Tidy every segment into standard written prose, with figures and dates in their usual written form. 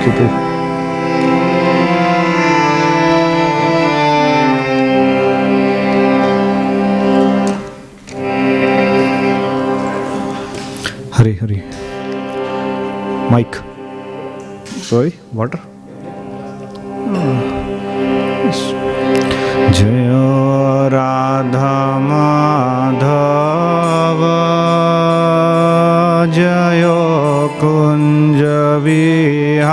stupid. Hare Hare. Mic. Sorry, water. Yes. Jaya Radha Madhava Jaya Kunja Vihari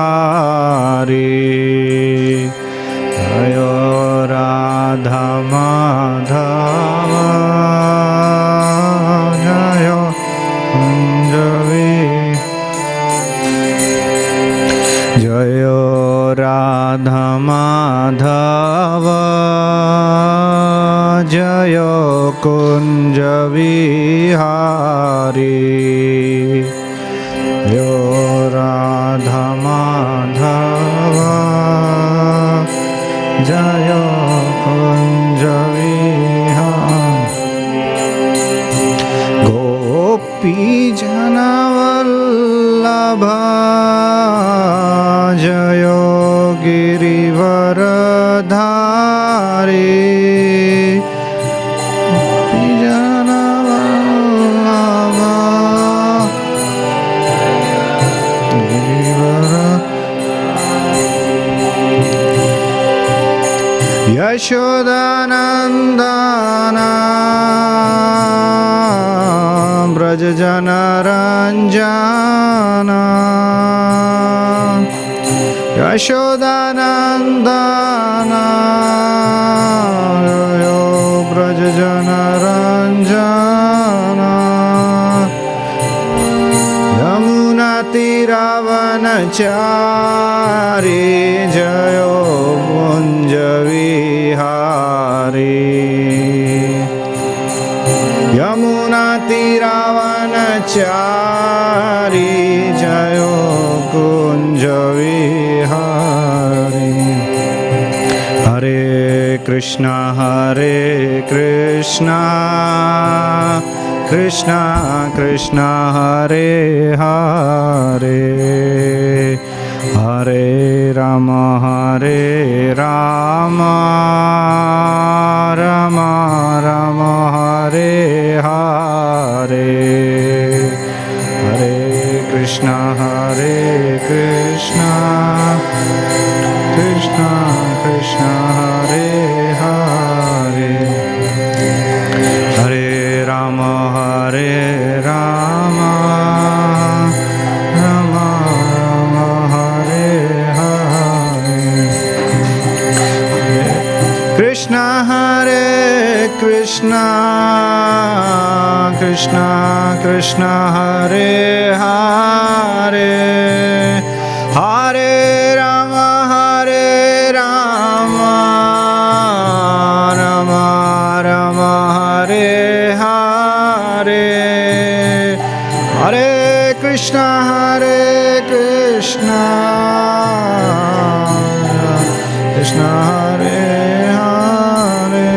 Jaya Radha Madhava Jaya Kunja Vihari Jaya Radha Madhava Jaya Kunja Vihari Jaya Radha Madhava Jaya Kunja Vihari Gopi Jana Vallabha Jaya Girivaradhari Yashodanandana Brajajana Ranjana Yashodanandana Brajajana Ranjana Yamuna Tiravanachari Jayo Kunja Vihari Yamuna Tiravanachari Jayo Kunja Vihari Hare Krishna Krishna Krishna Hare Hare Hare Rama Rama Rama Hare Hare Hare Krishna Krishna Krishna Hare Hare Hare Rama Rama Rama Hare Hare Krishna Krishna Krishna Hare Hare Hare Rama Rama Rama Hare Hare Hare Krishna Krishna Hare Hare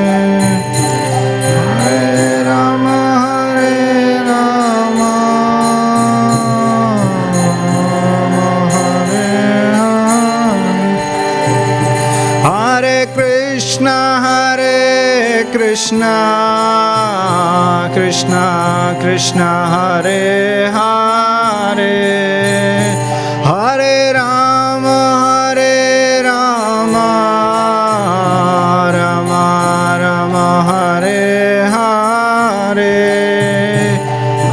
Hare Rama Hare Hare Krishna Krishna Hare Hare Hare Rama Rama Hare Hare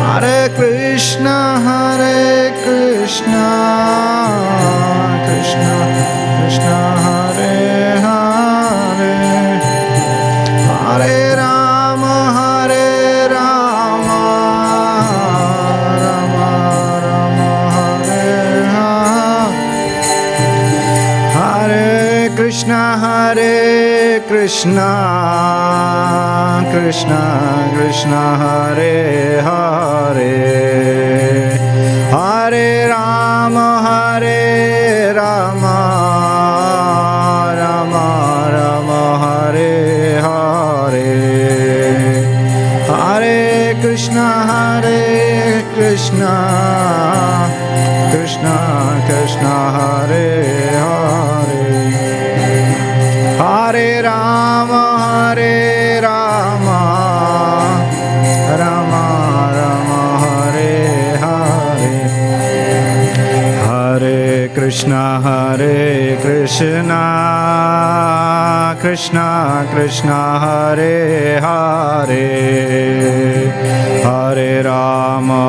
Hare Krishna Krishna Hare Hare Hare Rama Rama Hare Hare Hare Krishna Krishna Hare Hare Hare Rama Rama Rama Hare Hare Hare Krishna Krishna Krishna Hare Hare Hare Rama Hare Rama Rama Rama Hare Hare Hare Krishna Krishna Krishna Hare Hare Hare Rama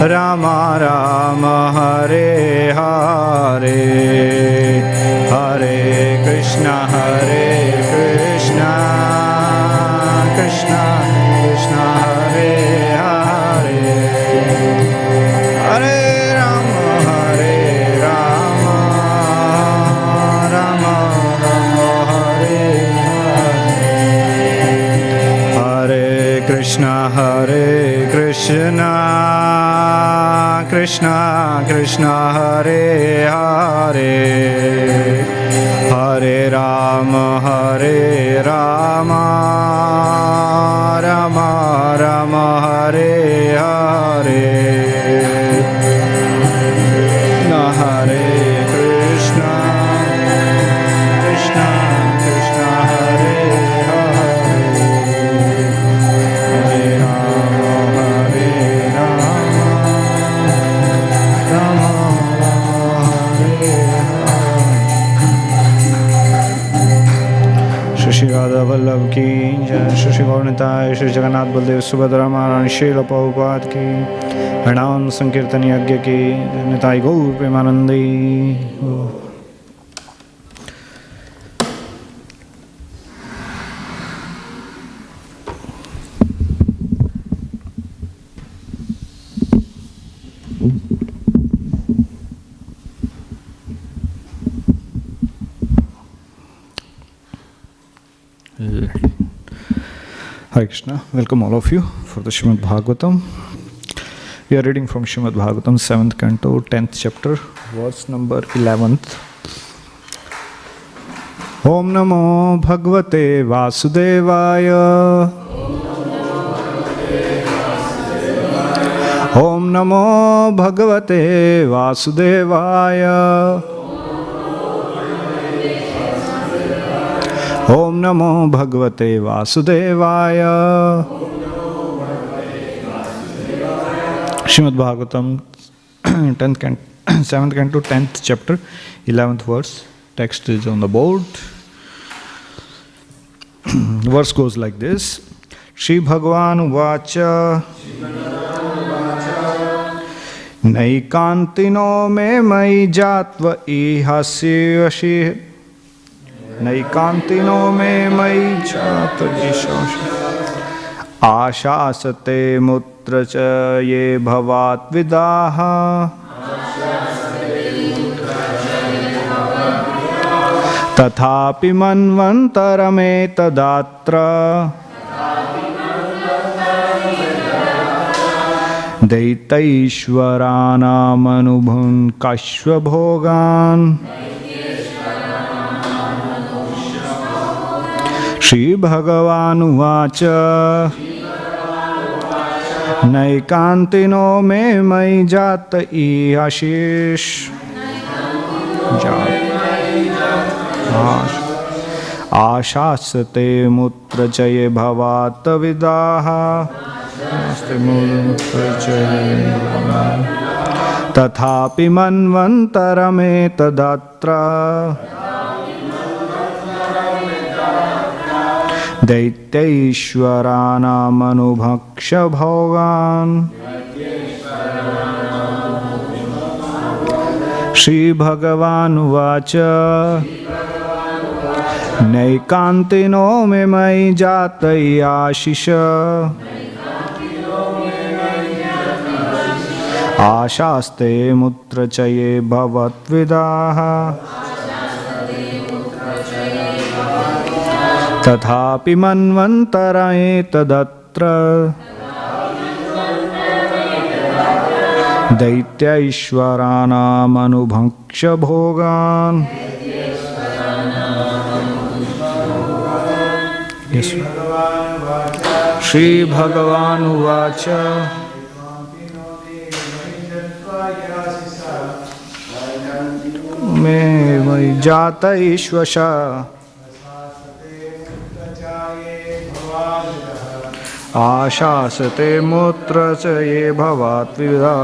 Rama Rama Hare Hare Hare Krishna Krishna Krishna Hare Hare Hare Rama Rama Rama Hare Hare Hare Krishna Krishna Krishna Hare Hare Hare Rama Rama Rama Hare Hare Hare Krishna Krishna Krishna Hare Hare Hare Rama Rama Hare Hare Shri Radha Vallabh ki jai, Shri Gaurnitai, Shri Jagannath Baldev Subhadra Maharani Srila Prabhupada ki, Pranam Sankirtan Yagya ki, Nitai Gaur Premanandi. Hare Krishna, welcome all of you for the Śrīmad Bhāgavatam. We are reading from Śrīmad Bhāgavatam, 7th canto, 10th chapter, verse number 11th. Om Namo Bhagavate Vasudevaya. Om Namo Bhagavate Vasudevaya. Om Namo Bhagavate Vasudevaya. Śrīmad Bhāgavatam, 7th canto, 10th chapter, 11th verse. Text is on the board. Verse goes like this. Shri Bhagavan Uvacha Naikantino me mai jatva ihasya Naikantino me mai jatva ishasya Ashasate mutra cha ye bhavat vidaha Tathapi manvantarame tadatra Daitaishvaranam anubhun kashva bhogan Shri Bhagavan Uvacha Naikantino me mai jata ihashish Ashasate mutra chaye bhavata vidaha Tathapi manvantarame tadatra Daitaishvaranam anubhaksha bhogan Shri Bhagavan Uvacha Naikantino me mai jatai ashisha Ashaste mutra chaye bhavat vidaha Tathapi manvantaraye tadatra Daityaishvaranam anubhaksha bhogan Yes. Shri Bhagavan Uvacha मे मयि जातैश्वशा आशासते मूत्र च ये भवात् विदा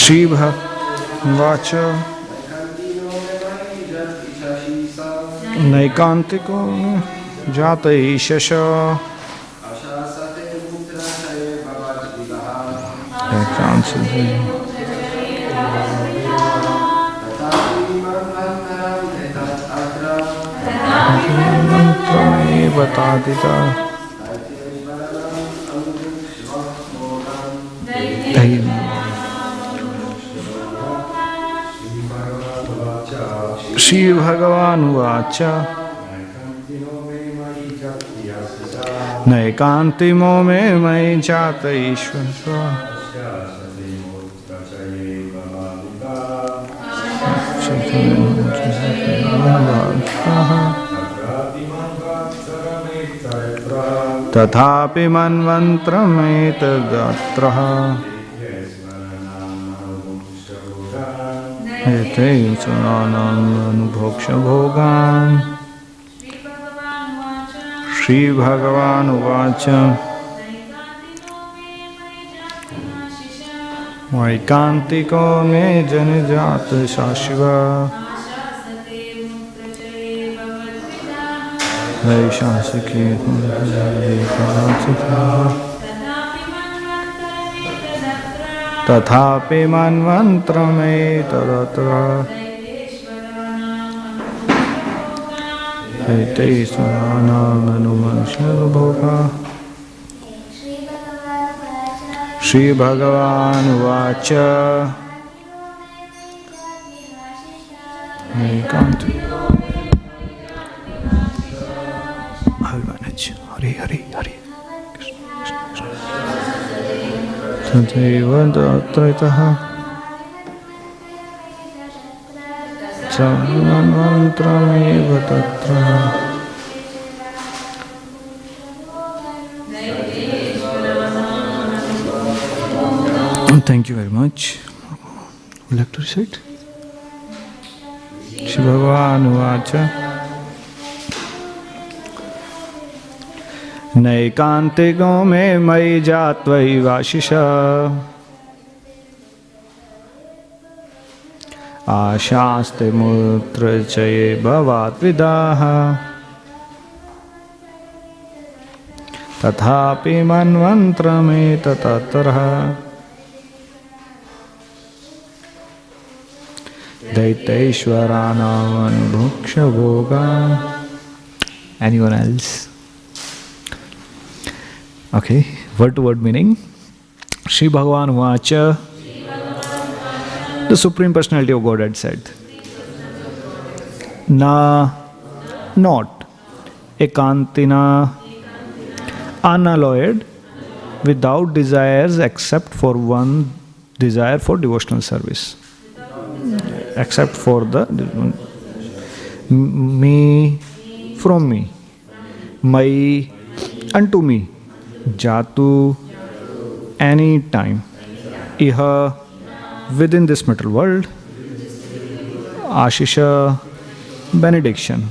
श्री भगवाच नैकांतिको जातैशश बतादिता श्री भगवानुवाच नैकान्तिमो मे मयि जात ईश्वर तथापि मन्वन्त्रमेतदत्र एते अनुभोक्ष भोगान् श्री भगवानुवाच वैकान्तिको मे जनिजात शाश्व वैशासिके तथापि मन्वन्त्रमेतदत्र एते स्वानामनुमंशभोगा श्री भगवानुवाच हरे हरे हरे तथैव तत्रैतः मन्वन्त्रमेव तत्र Thank you very much. Would you like to recite? Shri Bhagavan Uvacha Naikantiko me mayi jatvai vashisha Ashaste mutra chaye bhavat vidaha Tathapi manvantrame tatatraha Daitaishwaranam anubhuksha bhoga. Anyone else? Okay, word to word meaning. Shri Bhagavan Vacha. The Supreme Personality of Godhead said, Na, not, ekantina, unalloyed, without desires except for one desire for devotional service. Except for the me, from me, my, unto me, jatu, any time, iha, within this material world, ashisha, benediction,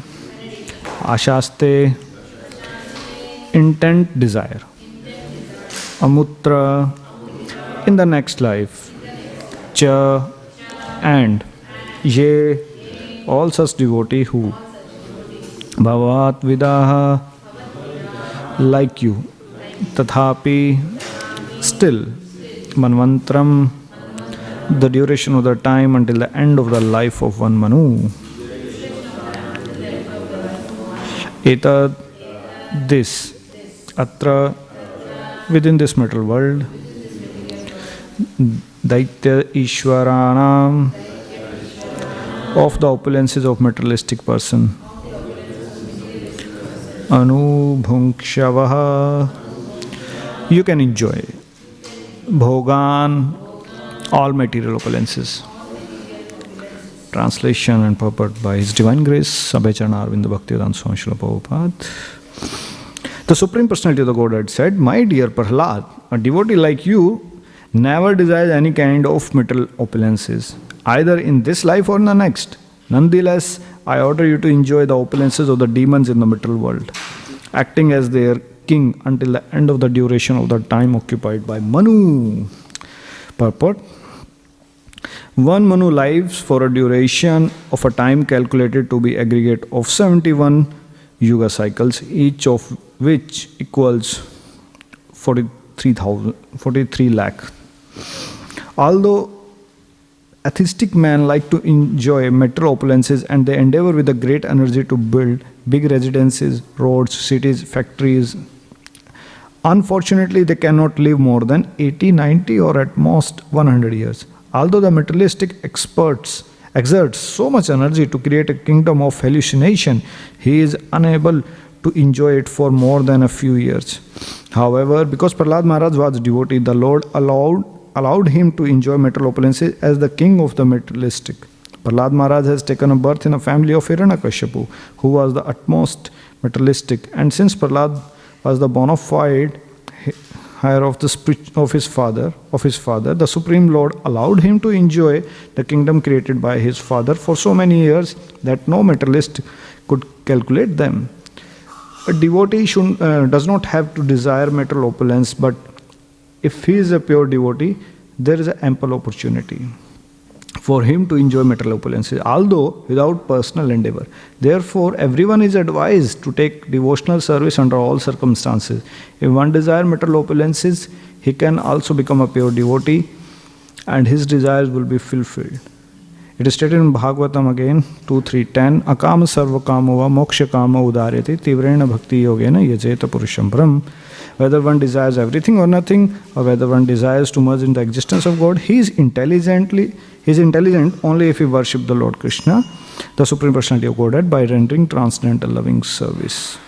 ashaste, intent, desire, amutra, in the next life, cha, and ye, all such devotee who bhavat vidaha, like you, tathapi, still, manvantram, the duration of the time until the end of the life of one Manu. Etad, this, atra, within this material world, Daitya Ishwaranam, of the opulences of materialistic person, Anubhunkshavah, you can enjoy bhogan, all material opulences. Translation and purport by His Divine Grace, Sabhecharana Arvinda Bhaktivedanta Swami Śrīla Prabhupada. The Supreme Personality of the Godhead said, "My dear Prahlad, a devotee like you never desires any kind of material opulences, either in this life or in the next. Nonetheless, I order you to enjoy the opulences of the demons in the material world, acting as their king until the end of the duration of the time occupied by Manu." Purport: one Manu lives for a duration of a time calculated to be aggregate of 71 yuga cycles, each of which equals 43 lakh. Although atheistic men like to enjoy material opulences and they endeavor with a great energy to build big residences, roads, cities, factories, unfortunately they cannot live more than 80, 90 or at most 100 years. Although the materialistic experts exerts so much energy to create a kingdom of hallucination, he is unable to enjoy it for more than a few years. However, because Prahlad Maharaj was a devotee, the Lord allowed him to enjoy material opulences as the king of the materialistic. Prahlad Maharaj has taken a birth in a family of Hiranyakashipu, who was the utmost materialistic, and since Prahlad was the bona fide heir of his father, the Supreme Lord allowed him to enjoy the kingdom created by his father for so many years that no materialist could calculate them. A devotee does not have to desire material opulence, but if he is a pure devotee, there is an ample opportunity for him to enjoy material opulences, although without personal endeavor. Therefore, everyone is advised to take devotional service under all circumstances. If one desires material opulences, he can also become a pure devotee and his desires will be fulfilled. It is stated in Bhagavatam again, 2.3.10, "Akama sarva kamo va moksha kama udaryati tivrena bhakti yogena yajeta purusham brahm." Whether one desires everything or nothing, or whether one desires to merge in the existence of God, he is intelligent only if he worships the Lord Krishna, the Supreme Personality of Godhead, by rendering transcendental loving service.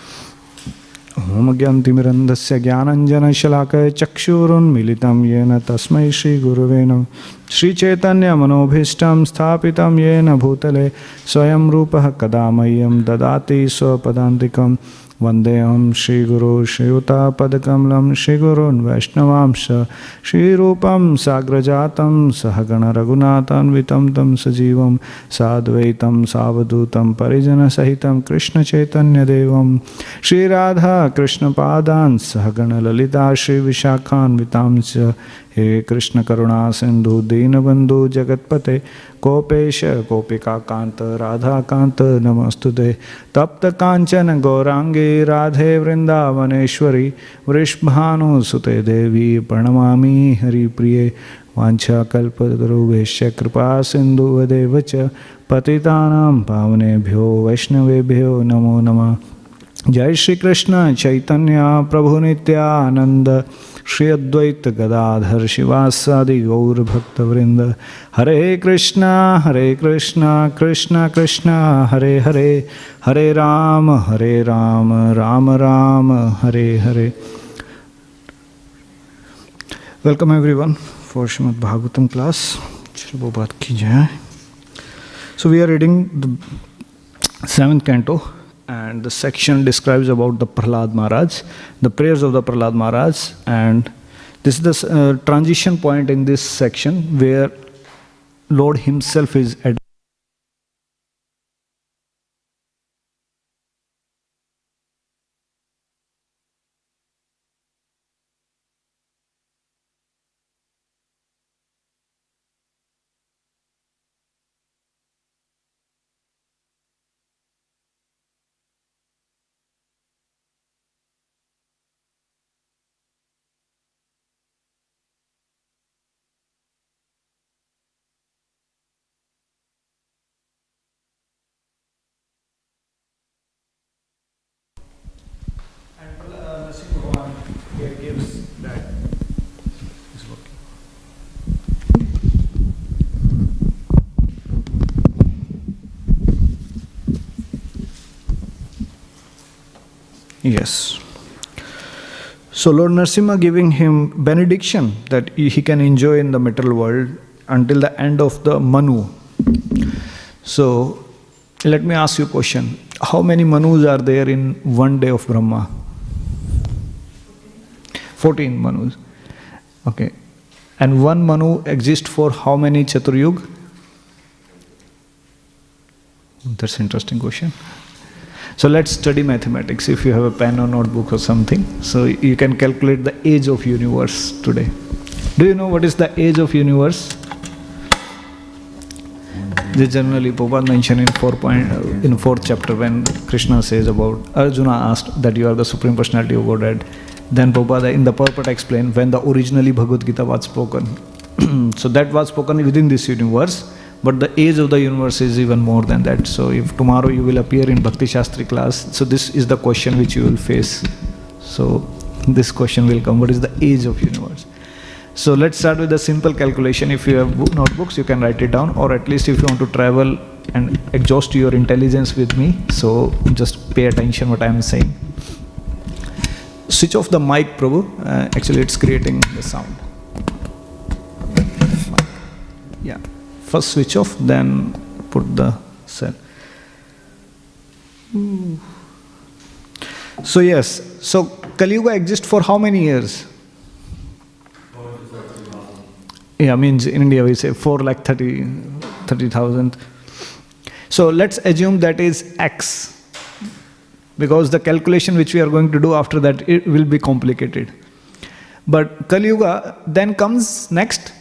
Om Gyantimirandasya Gyananjana Shalakaya Chakshurunmilitam Yena Tasmai Shri Guruve Namah. Shri Chaitanya Manobhishtam Sthapitam Yena Bhutale Swayam Rupaha Kadamayam Dadati Swapadantikam. Vandeham Shri Guru Shri Yuta Padakamalam Shri Gurun Vaishnavamsha Shri Rupam Sagrajatam Sahagana Raghunathan Vitam Tam Sajivam Sadvaitam Savadutam Parijana Sahitam Krishna Chaitanya Devam Shri Radha Krishna Padan Sahagana Lalita Shri Vishakhan Vitamcha. He Krishna Karuna Sindhu Deenabandhu Jagatpate Kopesha Kopika Kanta Radha Kanta Namastude Tapta Kanchana Gaurangi Radhe Vrindavaneshwari Vrishbhanu Sute Devi Pranamami Hari Priye Vancha Kalpatarubhesha Kripa Sindhu Vadevacha Patitanam Pavanebhyo Vaishnavebhyo Namo Namah. Jai Shri Krishna Chaitanya Prabhu Nityananda Shri Advaita Gadadhar Shivasadi Gaur Bhakta Vrinda. Hare Krishna Krishna Krishna Hare Hare Hare Rama Rama Rama Hare Hare. Welcome everyone for Śrīmad Bhāgavatam class. Shri Prabhupada ki jai. So we are reading the 7th canto, and the section describes about the Prahlad Maharaj, the prayers of the Prahlad Maharaj, and this is the transition point in this section where Lord himself is addressed. Yes. So Lord Narasimha giving him benediction that he can enjoy in the material world until the end of the Manu. So let me ask you a question. How many Manus are there in one day of Brahma? 14 Manus. Okay. And one Manu exists for how many Chaturyug? That's an interesting question. So let's study mathematics. If you have a pen or notebook or something, so you can calculate the age of universe today. Do you know what is the age of universe? This generally Prabhupada mentioned in fourth chapter when Krishna says about Arjuna asked that you are the Supreme Personality of Godhead. Then Prabhupada in the purport explained when the originally Bhagavad Gita was spoken. So that was spoken within this universe, but the age of the universe is even more than that. So if tomorrow you will appear in Bhakti Shastri class, so this is the question which you will face. So this question will come, what is the age of universe? So let's start with a simple calculation. If you have notebooks, you can write it down, or at least if you want to travel and exhaust your intelligence with me, so just pay attention what I am saying. Switch off the mic, Prabhu. Actually, it's creating the sound. Yeah. First switch off, then put the cell. So yes, so Kali Yuga exists for how many years? Yeah, means in India we say 4,30,000. So let's assume that is X. Because the calculation which we are going to do after that, it will be complicated. But Kali Yuga then comes next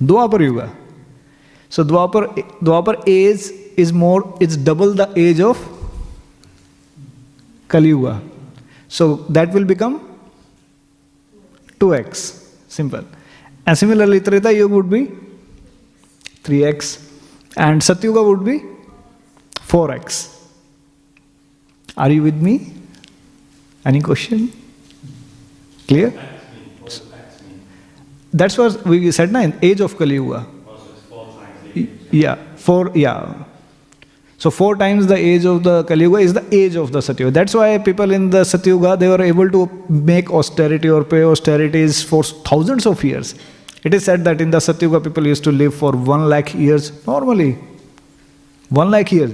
Dwapar Yuga. So Dwapar age is more, it's double the age of Kali Yuga. So that will become 2x. Simple. And similarly Treta Yuga would be 3x. And Satyuga would be 4x. Are you with me? Any question? Clear? That's what we said, na, age of Kali Yuga. Yeah, So 4 times the age of the Kali Yuga is the age of the Satyuga. That's why people in the Satyuga, they were able to make austerity or pay austerities for thousands of years. It is said that in the Satyuga, people used to live for 1 lakh years normally. 1 lakh years.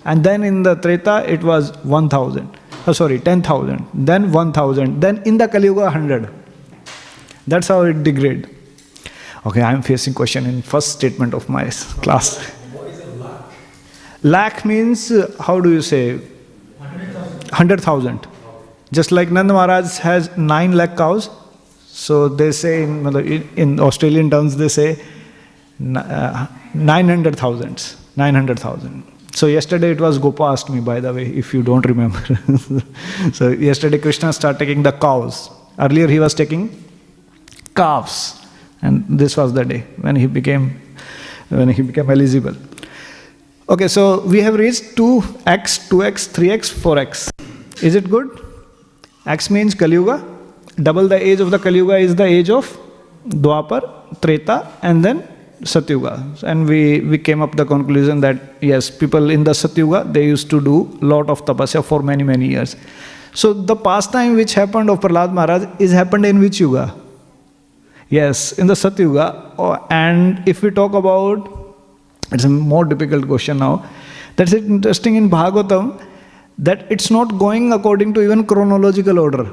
And then in the Treta, it was 10,000. 10,000. Then 1,000. Then in the Kali Yuga, 100. That's how it degrades. Okay, I am facing question in first statement of my class. What is a lakh? Lakh means, how do you say? 100,000. Just like Nanda Maharaj has 9 lakh cows. So they say, in Australian terms, they say 900,000. 900,000. So yesterday it was Gopa asked me, by the way, if you don't remember. So yesterday Krishna started taking the cows. Earlier he was taking calves. And this was the day when he became eligible. Okay, so we have reached 2x, 2x, 3x, 4x. Is it good? X means Kali Yuga. Double the age of the Kali Yuga is the age of Dwapar, Treta, and then Satyuga. And we came up the conclusion that yes, people in the Satyuga, they used to do lot of tapasya for many, many years. So the pastime which happened of Prahlad Maharaj is happened in which Yuga? Yes, in the Satyuga. And if we talk about, it's a more difficult question now. That's it interesting in Bhagavatam that it's not going according to even chronological order.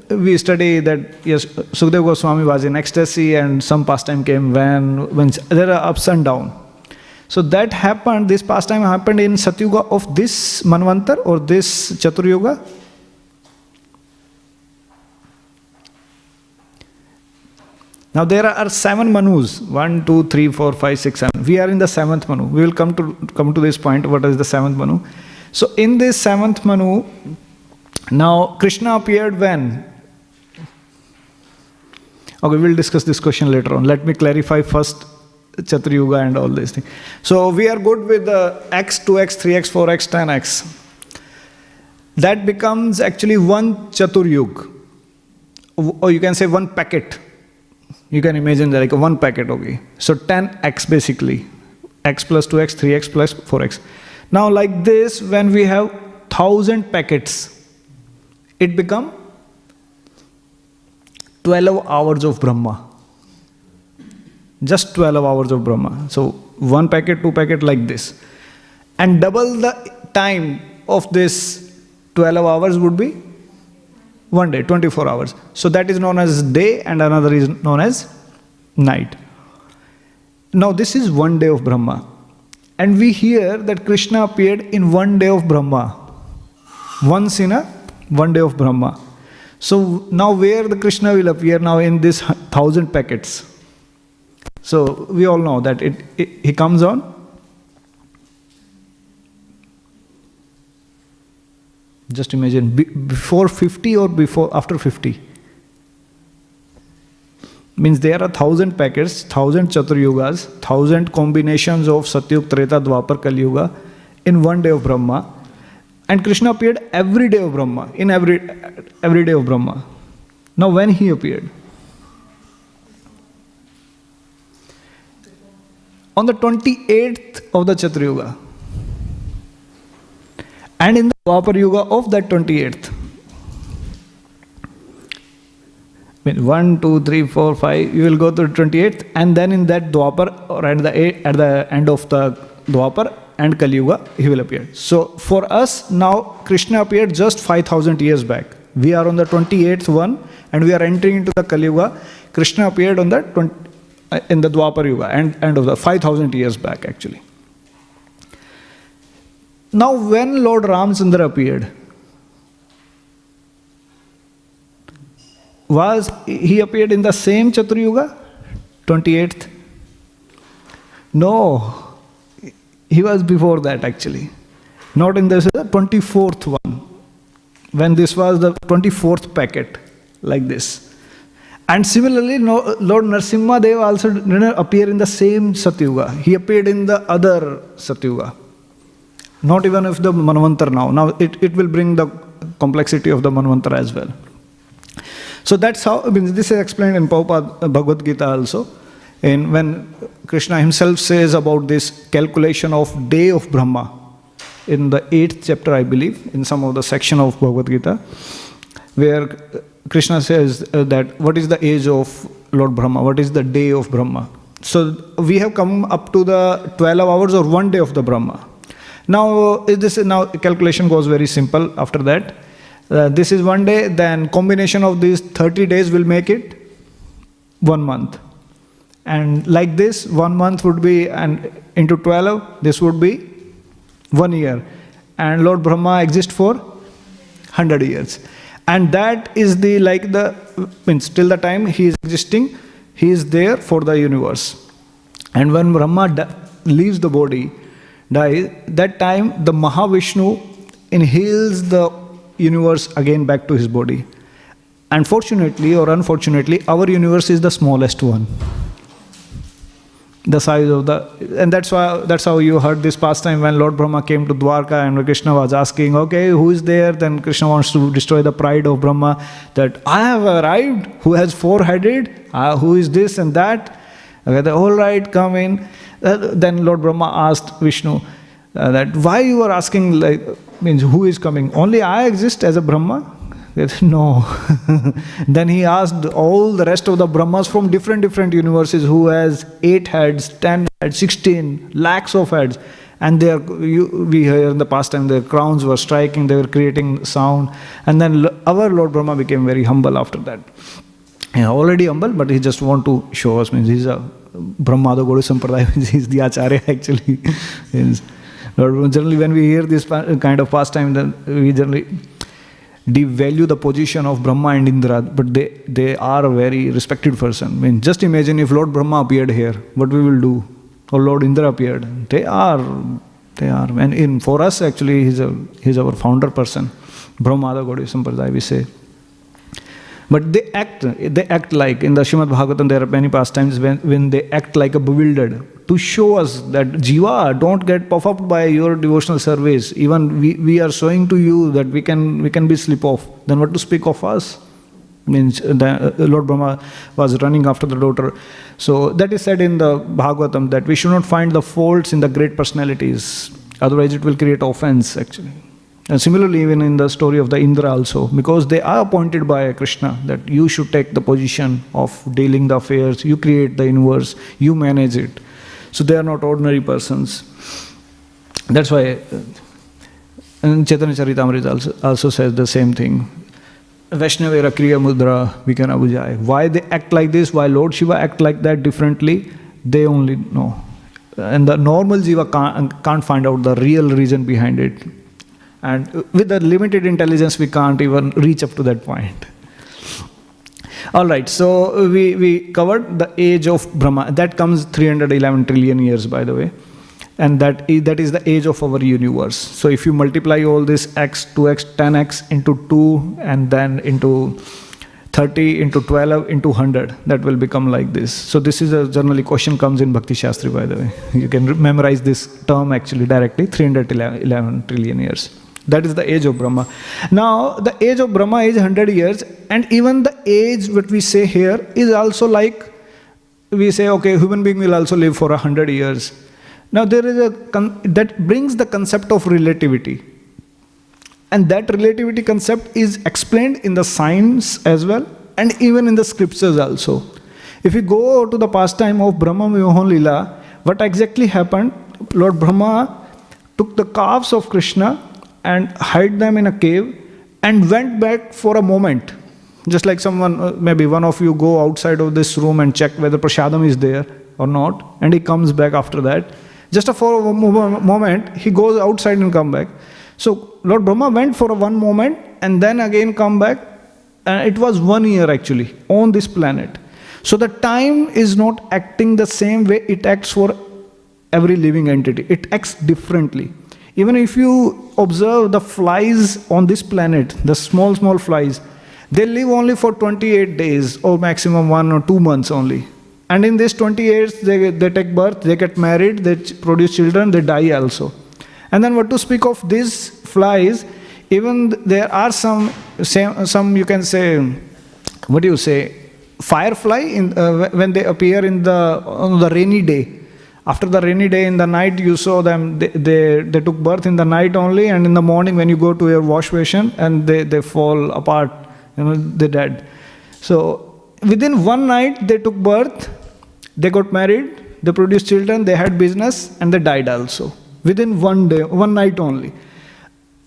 We study that, yes, Sukadeva Goswami was in ecstasy and some pastime came when there are ups and downs. So that happened, this pastime happened in Satyuga of this Manvantar or this Chaturyuga. Now there are 7 Manus, 1, 2, 3, 4, 5, 6, 7. We are in the 7th Manu. We will come to this point, what is the 7th Manu. So in this 7th Manu, now Krishna appeared when? Okay, we'll discuss this question later on. Let me clarify first Chaturyuga and all these things. So we are good with the x, 2x, 3x, 4x, 10x. That becomes actually one Chaturyug. Or you can say one packet. You can imagine that like one packet, okay. So 10x basically. X plus 2x, 3x plus 4x. Now like this, when we have 1,000 packets, it become 12 hours of Brahma. Just 12 hours of Brahma. So 1 packet, 2 packet like this. And double the time of this 12 hours would be 1 day, 24 hours. So that is known as day and another is known as night. Now this is 1 day of Brahma. And we hear that Krishna appeared in 1 day of Brahma. Once in a 1 day of Brahma. So now where the Krishna will appear now in this 1000 packets? So we all know that he comes on just imagine before 50 or after 50. Means there are 1000 packets, 1000 Chaturyugas, 1000 combinations of Satyug, Treta, Dwapar, Kali Yuga in 1 day of Brahma. And Krishna appeared every day of Brahma, in every day of Brahma. Now when he appeared? On the 28th of the Chaturyuga. And in the Dwapar Yuga of that 28th. 1, 2, 3, 4, 5, you will go to the 28th, and then in that Dwapar, or at the end of the Dwapar and Kali Yuga, he will appear. So for us now, Krishna appeared just 5000 years back. We are on the 28th one, and we are entering into the Kali Yuga. Krishna appeared on the in the Dwapar Yuga, end of the 5000 years back actually. Now when Lord Ramchandra appeared, was he appeared in the same Chaturyuga, 28th? No, he was before that actually. Not in the 24th one, when this was the 24th packet, like this. And similarly, Lord Narasimha Deva also didn't appear in the same Satyuga. He appeared in the other Satyuga. Not even if the Manvantar now. Now it will bring the complexity of the Manvantar as well. So that's how, I mean, this is explained in Prabhupada Bhagavad Gita also. And when Krishna himself says about this calculation of day of Brahma, in the 8th chapter, I believe, in some of the section of Bhagavad Gita, where Krishna says that what is the age of Lord Brahma, what is the day of Brahma. So we have come up to the 12 hours or 1 day of the Brahma. Now calculation goes very simple after that. This is 1 day, then combination of these 30 days will make it 1 month. And like this, 1 month would be, and into 12, this would be 1 year. And Lord Brahma exists for 100 years. And that is means till the time he is existing, he is there for the universe. And when Brahma leaves the body, dies, that time the Mahavishnu inhales the universe again back to his body. And fortunately or unfortunately, our universe is the smallest one. The size of and that's how you heard this pastime when Lord Brahma came to Dwarka and Krishna was asking, okay, who is there? Then Krishna wants to destroy the pride of Brahma, that I have arrived, who has 4-headed, who is this and that. Okay, all right, come in. Then Lord Brahma asked Vishnu that why you are asking, means who is coming? Only I exist as a Brahma? No. Then he asked all the rest of the Brahmas from different universes who has 8 heads, 10 heads, 16 lakhs of heads. And we hear in the past time their crowns were striking, they were creating sound. And then our Lord Brahma became very humble after that. Already humble, but he just want to show us, means he's a Brahmada Godu Sampradaya, he's the Acharya actually. Generally when we hear this kind of pastime, then we generally devalue the position of Brahma and Indra, but they are a very respected person. I mean, just imagine if Lord Brahma appeared here, what we will do? Or Lord Indra appeared. They are. And for us actually, he's our founder person. Brahmada Gaudiya Sampradaya, we say. But they act like, in the Śrīmad Bhāgavatam, there are many pastimes when they act like a bewildered, to show us that, Jiva, don't get puffed up by your devotional service. Even we are showing to you that we can be slip off. Then what to speak of us? Means Lord Brahma was running after the daughter. So that is said in the Bhagavatam, that we should not find the faults in the great personalities. Otherwise it will create offense actually. And similarly, even in the story of the Indra also, because they are appointed by Krishna that you should take the position of dealing the affairs, you create the universe, you manage it. So they are not ordinary persons. That's why and Chaitanya Charitamrita also says the same thing. Vaishnavera Kriya Mudra Vikana Bhujai. Why they act like this, why Lord Shiva act like that differently, they only know. And the normal Jiva can't find out the real reason behind it. And with the limited intelligence, we can't even reach up to that point. Alright, so we covered the age of Brahma. That comes 311 trillion years, by the way. And that is the age of our universe. So if you multiply all this x, 2x, 10x into 2 and then into 30 into 12 into 100, that will become like this. So this is a generally question comes in Bhakti Shastri, by the way. You can memorize this term actually directly, 311 trillion years. That is the age of Brahma. Now the age of Brahma is 100 years, and even the age what we say here is also like, we say okay, human being will also live for 100 years. Now there is that brings the concept of relativity, and that relativity concept is explained in the science as well, and even in the scriptures also. If we go to the pastime of Brahma Vimohan Lila, what exactly happened? Lord Brahma took the calves of Krishna and hid them in a cave and went back for a moment. Just like someone, maybe one of you go outside of this room and check whether prasadam is there or not, and he comes back after that. Just for a moment, he goes outside and come back. So Lord Brahma went for one moment and then again come back. And it was 1 year actually on this planet. So the time is not acting the same way it acts for every living entity. It acts differently. Even if you observe the flies on this planet, the small flies, they live only for 28 days or maximum 1 or 2 months only. And in these 20 years, they take birth, they get married, they produce children, they die also. And then what to speak of these flies, even there are some you can say, what do you say, firefly when they appear on the rainy day. After the rainy day in the night, you saw them, they took birth in the night only, and in the morning when you go to your wash basin, and they fall apart, they're dead. So within one night, they took birth, they got married, they produced children, they had business, and they died also. Within one day, one night only.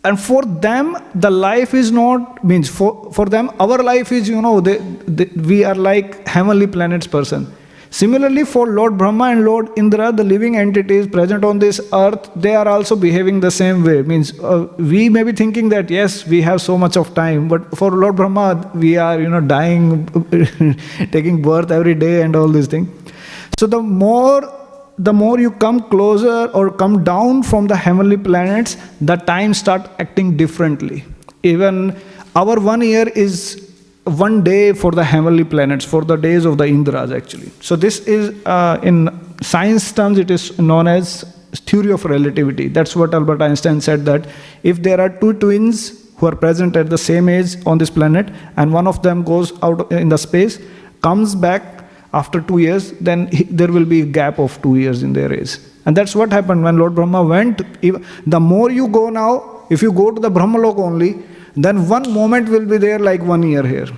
And for them, the life is not, means for them, our life is, we are like heavenly planets person. Similarly, for Lord Brahma and Lord Indra, the living entities present on this earth, they are also behaving the same way. Means we may be thinking that yes, we have so much of time, but for Lord Brahma, we are dying, taking birth every day and all these things. So the more you come closer or come down from the heavenly planets, the time start acting differently. Even our 1 year is 1 day for the heavenly planets, for the days of the Indras actually. So this is, in science terms, it is known as theory of relativity. That's what Albert Einstein said, that if there are two twins who are present at the same age on this planet, and one of them goes out in the space, comes back after 2 years, then there will be a gap of 2 years in their age. And that's what happened when Lord Brahma went. The more you go now, if you go to the Brahmalok only, then one moment will be there like 1 year here.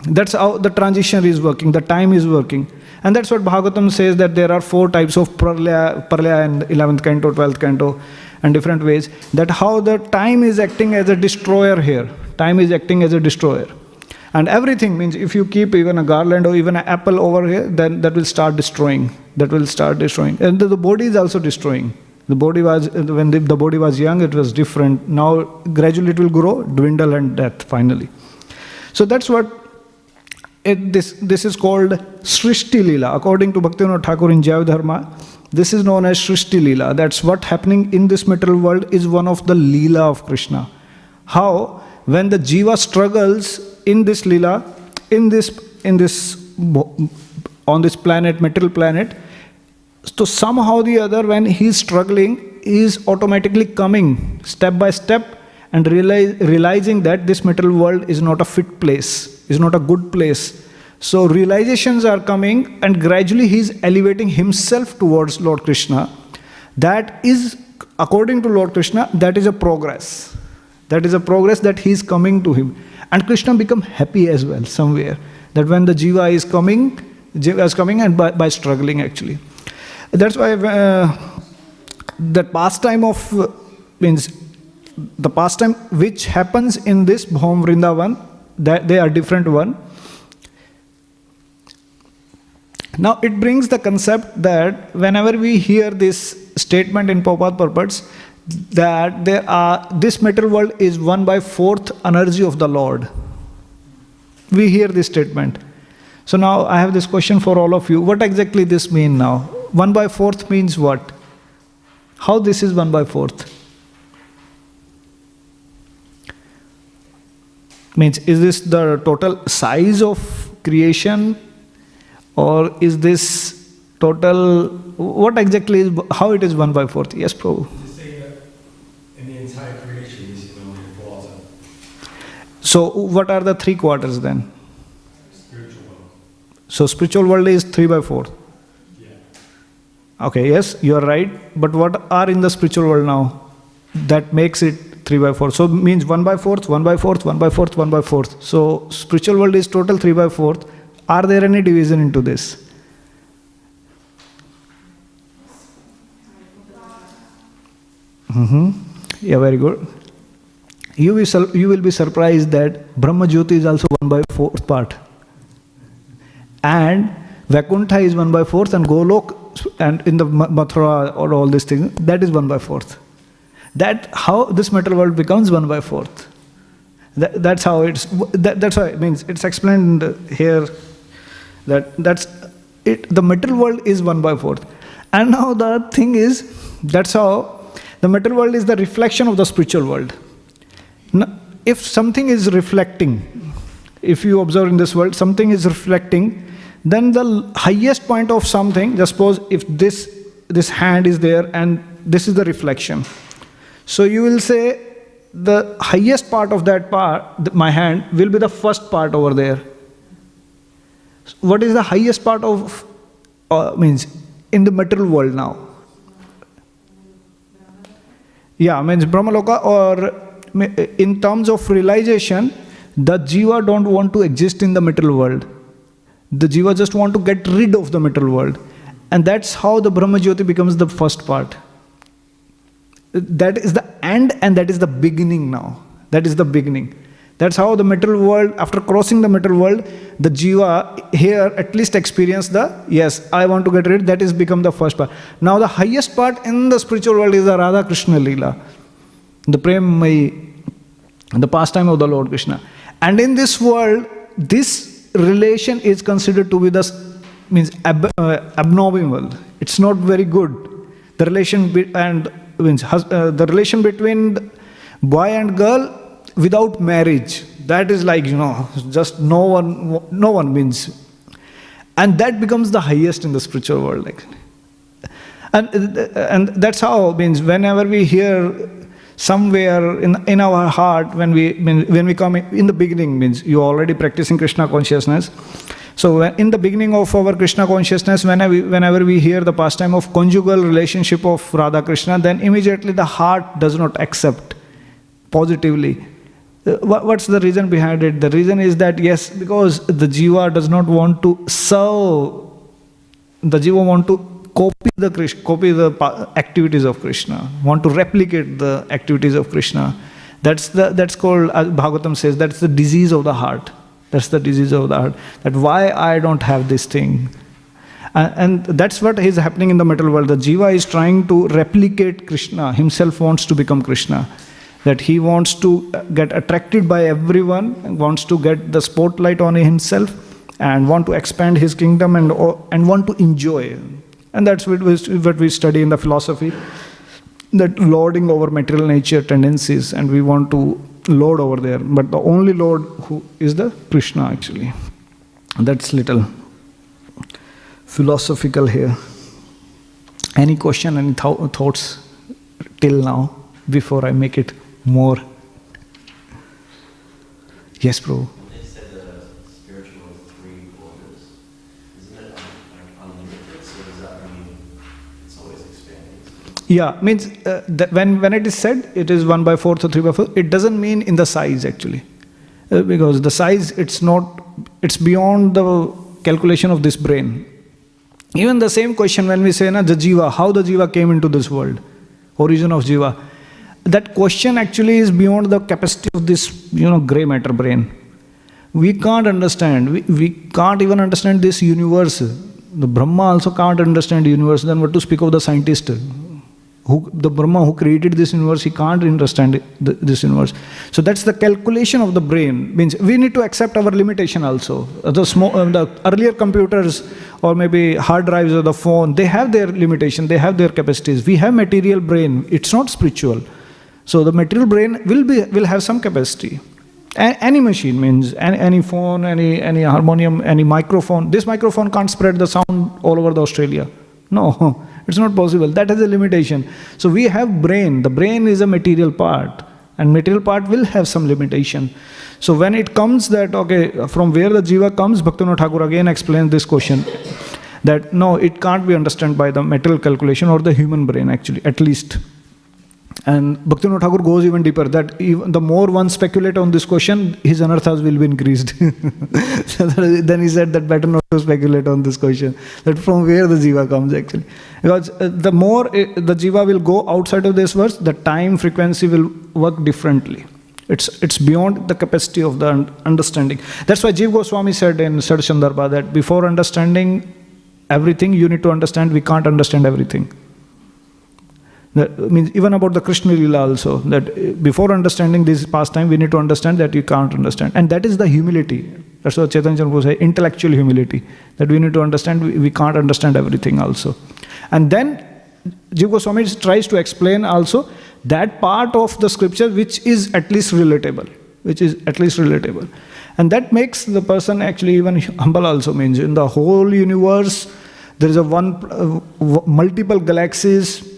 That's how the transition is working, the time is working. And that's what Bhagavatam says, that there are 4 types of Pralaya in 11th canto, 12th canto, and different ways. That how the time is acting as a destroyer here. Time is acting as a destroyer. And everything means if you keep even a garland or even an apple over here, then that will start destroying. That will start destroying. And the body is also destroying. The body was, when the body was young, it was different. Now gradually it will grow, dwindle and death finally. So that's what this is called Srishti Leela. According to Bhaktivinoda Thakur in Jaya Dharma, this is known as Srishti Leela. That's what happening in this material world is one of the Leela of Krishna. How? When the Jiva struggles in this Leela, on this planet, material planet, so somehow or the other, when he is struggling, he is automatically coming step by step and realizing that this material world is not a fit place, is not a good place. So realizations are coming, and gradually he is elevating himself towards Lord Krishna. That is, according to Lord Krishna, that is a progress. That is a progress that he is coming to him. And Krishna become happy as well somewhere. That when the jiva is coming and by struggling actually. That's why the pastime means the pastime which happens in this Bhom Vrindavan, that they are different one. Now it brings the concept that whenever we hear this statement in Prabhupada purports, that this material world is 1/4 energy of the Lord. We hear this statement. So now I have this question for all of you. What exactly this mean now? 1/4 means what? How this is 1/4? Means, is this the total size of creation? Or is this total, what exactly is, how it is 1/4? Yes, Prabhu. You say that in the entire creation, this is only a quarter. So what are the 3/4 then? Spiritual world. So spiritual world is 3/4. Yeah. Okay, yes, you are right. But what are in the spiritual world now? That makes it 3/4. So means 1/4, 1/4, 1/4, 1/4. So spiritual world is total 3/4. Are there any division into this? Yeah, very good. You will be surprised that Brahma Jyoti is also 1/4 part. And Vaikuntha is 1/4, and Golok and in the Mathura or all these things, that is 1/4. That how this material world becomes 1/4. That's how that's why it means it's explained here. That's it. The material world is 1/4, and now the thing is, that's how the material world is the reflection of the spiritual world. Now, if something is reflecting, if you observe in this world, something is reflecting, then the highest point of something. Just suppose if this hand is there and this is the reflection, so you will say the highest part of that part, my hand, will be the first part over there. What is the highest part of, means in the material world now? Yeah, means Brahmaloka, or in terms of realization, the jiva don't want to exist in the material world. The jiva just want to get rid of the material world. And that's how the Brahma Jyoti becomes the first part. That is the end and that is the beginning now. That is the beginning. That's how the material world, after crossing the material world, the jiva here at least experience the, yes, I want to get rid, that is become the first part. Now the highest part in the spiritual world is the Radha Krishna Leela, the Prem-mayi, the pastime of the Lord Krishna. And in this world, this relation is considered to be the, means abnormal. It's not very good. The relation the relation between boy and girl without marriage, that is like, just no one means. And that becomes the highest in the spiritual world. And that's how, means whenever we hear somewhere in our heart, when we come in the beginning, means you already practicing Krishna consciousness. So in the beginning of our Krishna consciousness, whenever we hear the pastime of conjugal relationship of Radha Krishna, then immediately the heart does not accept positively. What's the reason behind it? The reason is that, yes, because the jiva does not want to serve, the jiva want to copy the activities of Krishna, want to replicate the activities of Krishna. That's called, as Bhagavatam says, that's the disease of the heart. That's the disease of the heart. That why I don't have this thing. And that's what is happening in the material world. The jiva is trying to replicate Krishna. Himself wants to become Krishna. That he wants to get attracted by everyone, wants to get the spotlight on himself, and want to expand his kingdom and want to enjoy. And that's what we study in the philosophy, that lording over material nature tendencies, and we want to lord over there. But the only lord who is the Krishna actually. That's little philosophical here. Any question, any thoughts till now before I make it more? Yes, bro. They said that a spiritual is 3/4. Isn't it unlimited? So does that mean it's always expanding? Yeah, means when it is said it is 1/4 or 3/4, it doesn't mean in the size actually. Because the size, it's beyond the calculation of this brain. Even the same question when we say, the jiva, how the jiva came into this world, origin of jiva, that question actually is beyond the capacity of this, gray matter brain. We can't understand. We can't even understand this universe. The Brahma also can't understand the universe. Then what to speak of the scientist? The Brahma who created this universe, he can't understand this universe. So that's the calculation of the brain. Means we need to accept our limitation also. The earlier computers or maybe hard drives or the phone, they have their limitation, they have their capacities. We have material brain. It's not spiritual. So the material brain will have some capacity. Any machine means any phone, any harmonium, any microphone. This microphone can't spread the sound all over the Australia. No, it's not possible. That is a limitation. So we have brain. The brain is a material part, and material part will have some limitation. So when it comes that, from where the jiva comes, Bhaktivinoda Thakur again explains this question, that no, it can't be understood by the material calculation or the human brain actually, at least. And Bhaktivinoda Thakur goes even deeper, that even the more one speculate on this question, his anarthas will be increased. So then he said that better not to speculate on this question, that from where the jiva comes actually. Because the more the jiva will go outside of this verse, the time frequency will work differently. It's beyond the capacity of the understanding. That's why Jiva Goswami said in Sad Shandarbha that before understanding everything, you need to understand we can't understand everything. That means even about the Krishna Lila also, that before understanding this pastime, we need to understand that you can't understand. And that is the humility. That's what Chaitanya Prabhu say, intellectual humility. That we need to understand we can't understand everything also. And then Jiva Goswami tries to explain also that part of the scripture which is at least relatable. And that makes the person actually even humble also. Means in the whole universe, there is multiple galaxies.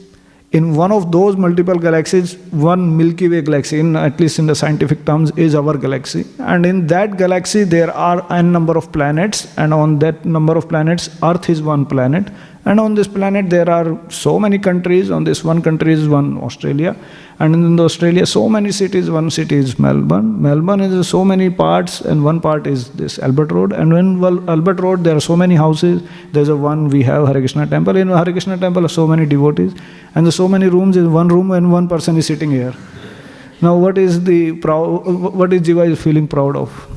In one of those multiple galaxies, one Milky Way galaxy, at least in the scientific terms, is our galaxy. And in that galaxy, there are n number of planets. And on that number of planets, Earth is one planet. And on this planet, there are so many countries. On this one country is one Australia. And in Australia, so many cities. One city is Melbourne. Melbourne is so many parts, and one part is this Albert Road. And in Albert Road, there are so many houses. There's we have Hare Krishna temple. In Hare Krishna temple, so many devotees. And there's so many rooms. In one room, and one person is sitting here. Now, what is Jiva is feeling proud of?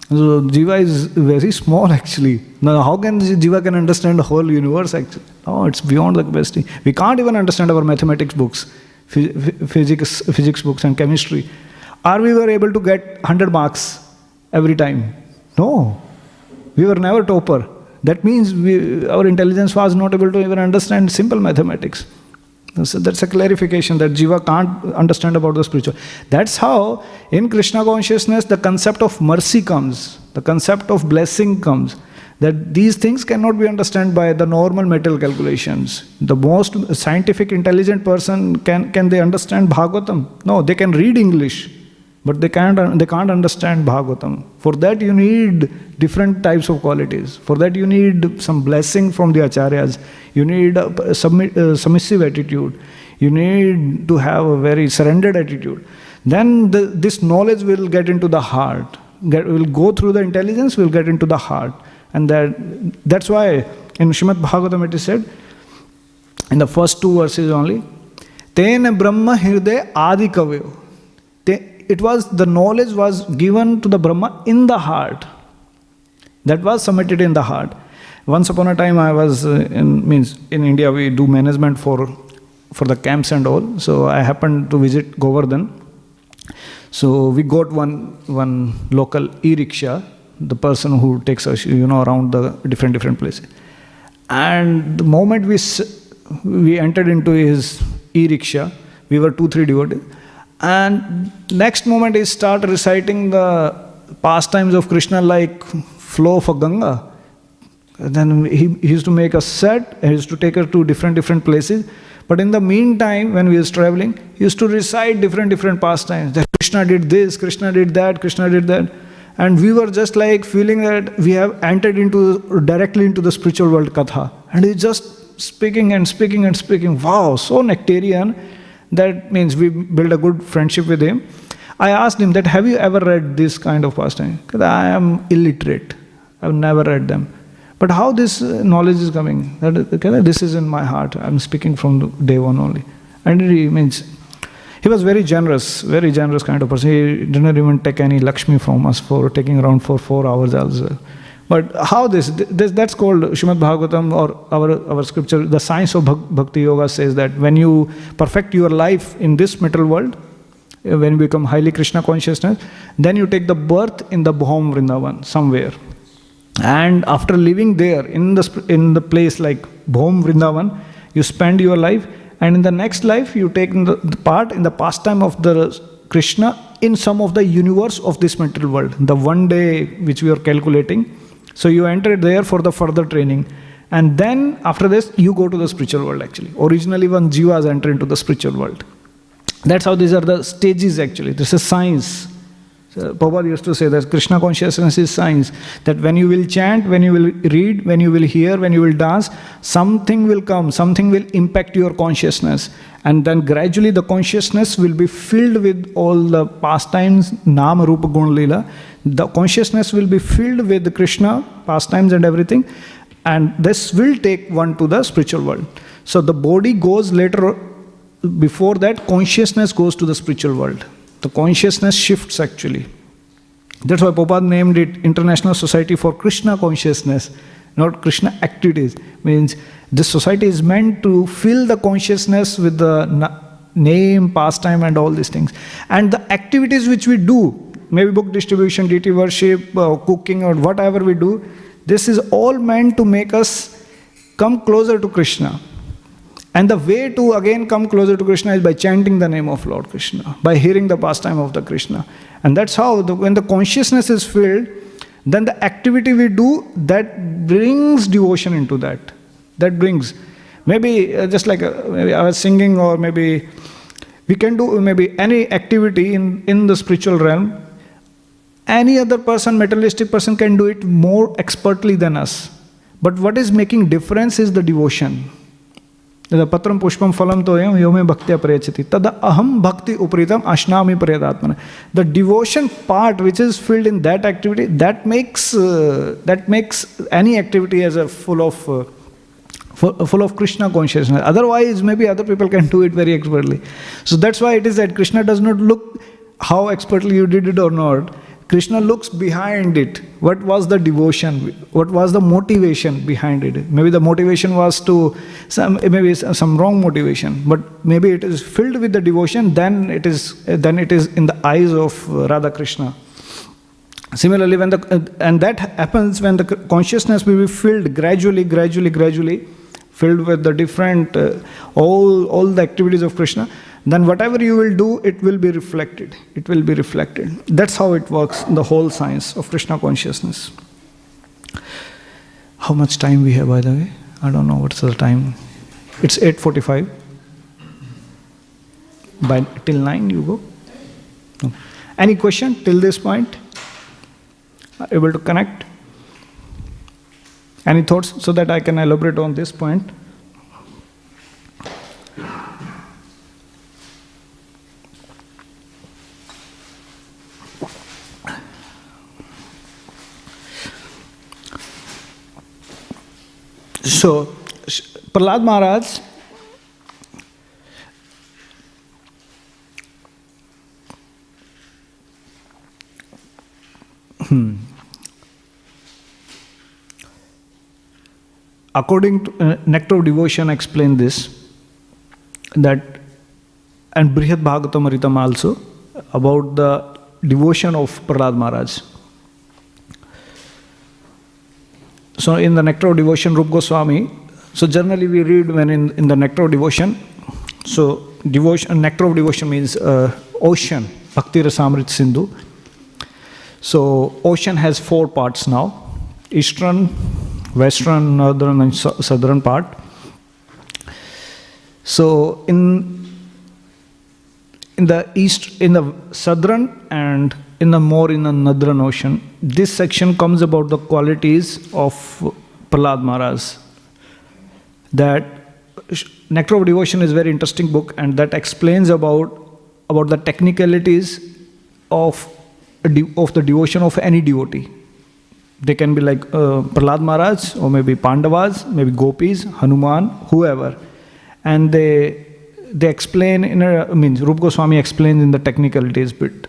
So Jiva is very small actually. Now how can Jiva can understand the whole universe actually? No, it's beyond the capacity. We can't even understand our mathematics books, physics books and chemistry. Are we were able to get 100 marks every time? No. We were never topper. That means our intelligence was not able to even understand simple mathematics. So that's a clarification that Jiva can't understand about the spiritual. That's how in Krishna consciousness the concept of mercy comes, the concept of blessing comes. That these things cannot be understood by the normal material calculations. The most scientific intelligent person, can they understand Bhagavatam? No, they can read English, but they can't understand Bhagavatam. For that you need different types of qualities. For that you need some blessing from the acharyas. You need a submissive attitude. You need to have a very surrendered attitude. Then this knowledge will get into the heart. Will go through the intelligence, will get into the heart. And that's why in Śrīmad Bhāgavatam it is said, in the first two verses only, Tena Brahma Hirde Adi Kavyo. The knowledge was given to the Brahma in the heart. That was submitted in the heart. Once upon a time I was in India we do management for the camps and all. So I happened to visit Govardhan. So we got one local e-rickshaw, the person who takes us around the different places. And the moment we entered into his e-rickshaw, we were 2-3 devotees. And next moment he started reciting the pastimes of Krishna like flow of a Ganga. And then he used to make a set, he used to take us to different places. But in the meantime, when we was traveling, he used to recite different pastimes. That Krishna did this, Krishna did that, Krishna did that. And we were just like feeling that we have entered directly into the spiritual world katha. And he just speaking and speaking and speaking. Wow, so nectarian. That means we build a good friendship with him. I asked him that, have you ever read this kind of pastime? Because I am illiterate. I've never read them. But how this knowledge is coming? This is in my heart. I'm speaking from day one only. And he was very generous kind of person. He didn't even take any Lakshmi from us for taking around for 4 hours as well. But how that's called Śrīmad Bhāgavatam, or our scripture, the science of Bhakti Yoga says that when you perfect your life in this material world, when you become highly Krishna consciousness, then you take the birth in the Bhom Vrindavan, somewhere. And after living there, in the place like Bhom Vrindavan, you spend your life, and in the next life, you take the part in the pastime of the Krishna in some of the universe of this material world, the one day which we are calculating. So you enter there for the further training. And then after this, you go to the spiritual world actually. Originally, one jivas enter into the spiritual world. That's how these are the stages actually. This is science. So Prabhupada used to say that Krishna consciousness is science. That when you will chant, when you will read, when you will hear, when you will dance, something will come, something will impact your consciousness. And then gradually the consciousness will be filled with all the pastimes, Nama, Rupa, Gun, Lila. The consciousness will be filled with the Krishna, pastimes and everything. And this will take one to the spiritual world. So the body goes later, before that consciousness goes to the spiritual world. The consciousness shifts actually. That's why Prabhupada named it International Society for Krishna Consciousness, not Krishna activities. Means this society is meant to fill the consciousness with the name, pastime and all these things. And the activities which we do, maybe book distribution, deity worship, cooking or whatever we do, this is all meant to make us come closer to Krishna. And the way to again come closer to Krishna is by chanting the name of Lord Krishna, by hearing the pastime of the Krishna. And that's how, when the consciousness is filled, then the activity we do, that brings devotion into that. That brings, maybe just like maybe I was singing, or maybe we can do maybe any activity in the spiritual realm. Any other person, materialistic person, can do it more expertly than us. But what is making difference is the devotion. Patram pushpam phalam toyam yome bhaktya prayachati tada aham bhakti upritam ashnami prayadatmana. The devotion part which is filled in that activity, that makes any activity as a full of Krishna consciousness. Otherwise, maybe other people can do it very expertly. So that's why it is that Krishna does not look how expertly you did it or not. Krishna looks behind it. What was the devotion? What was the motivation behind it? Maybe the motivation was maybe some wrong motivation, but maybe it is filled with the devotion. Then it is in the eyes of Radha Krishna. Similarly, and that happens when the consciousness will be filled gradually, filled with the different all the activities of Krishna. Then whatever you will do, it will be reflected. It will be reflected. That's how it works, the whole science of Krishna consciousness. How much time we have, by the way? I don't know what's the time. It's 8:45. Till 9 you go? No. Any question till this point? Able to connect? Any thoughts so that I can elaborate on this point? So, Prahlad Maharaj, according to Nectar of Devotion explained this, that, and Brihad Bhagavatam also, about the devotion of Prahlad Maharaj. So in the Nectar of Devotion, Rupa Goswami, so generally we read when in the Nectar of Devotion, so Nectar of Devotion means ocean, Bhakti Rasamrit Sindhu. So ocean has 4 parts now, eastern, western, northern and southern part. So in the east, in the southern and in the northern ocean, this section comes about the qualities of Prahlad Maharaj. that Nectar of Devotion is a very interesting book, and that explains about the technicalities of the devotion of any devotee. They can be like Prahlad Maharaj, or maybe Pandavas, maybe Gopis, Hanuman, whoever. And they explain Rupa Goswami explains in the technicalities bit.